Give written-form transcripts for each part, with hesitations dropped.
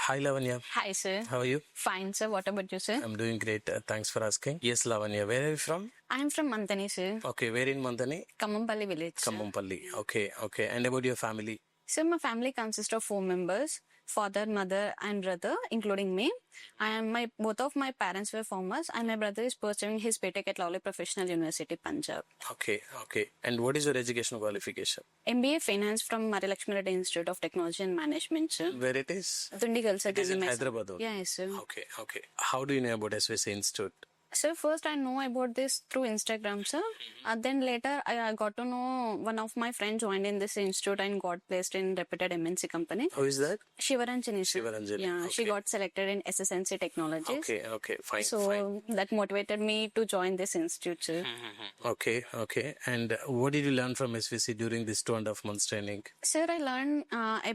Hi, Lavanya. Hi, sir. How are you? Fine, sir. What about you, sir? I'm doing great. Thanks for asking. Yes, Lavanya. Where are you from? I am from Mantani, sir. Okay, where in Mandani? Kamampalli village, sir. Kamampalli. Okay. And about your family? So my family consists of 4 members: father, mother, and brother, including me. Both of my parents were farmers, and my brother is pursuing his BTech at Lovely Professional University, Punjab. Okay. And what is your educational qualification? MBA Finance from Mary Lakshmi Reddy Institute of Technology and Management, sir. Where it is? Dundigal, sir. It is in Gazimai, sir. Hyderabad only? Yes, sir. Okay. How do you know about SVC Institute? So first I know about this through Instagram, sir. Then later I got to know one of my friends joined in this institute and got placed in reputed MNC company. Who is that? Shivaranjani, sir. Shivaranjani, Yeah, she okay. got selected in SSNC Technologies. Okay. Fine. So that motivated me to join this institute, sir. Okay. And what did you learn from SVC during this 2.5 months training? Sir, I learned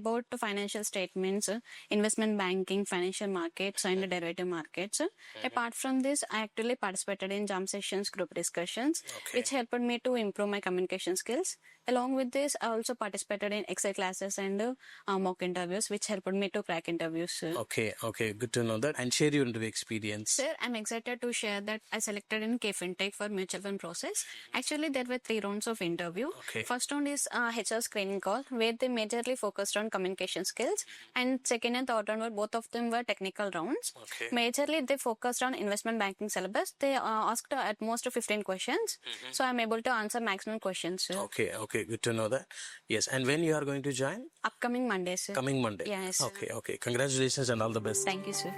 about the financial statements, investment banking, financial markets, and derivative markets. Apart from this, I actually participated in jam sessions, group discussions, Okay. which helped me to improve my communication skills. Along with this, I also participated in Excel classes and mock interviews, which helped me to crack interviews, sir. Okay. Good to know that. And share your interview experience. Sir, I'm excited to share that I selected in KFintech for mutual fund process. Actually, there were 3 rounds of interview. Okay. First round is HR screening call, where they majorly focused on communication skills. And second and third round both of them were technical rounds. Okay. Majorly, they focused on investment banking syllabus. They asked at most 15 questions. So I'm able to answer maximum questions, sir. Okay. Good to know that. Yes. And when you are going to join? Upcoming Monday, sir. Coming Monday. Yes. Okay. Congratulations and all the best. Thank you, sir.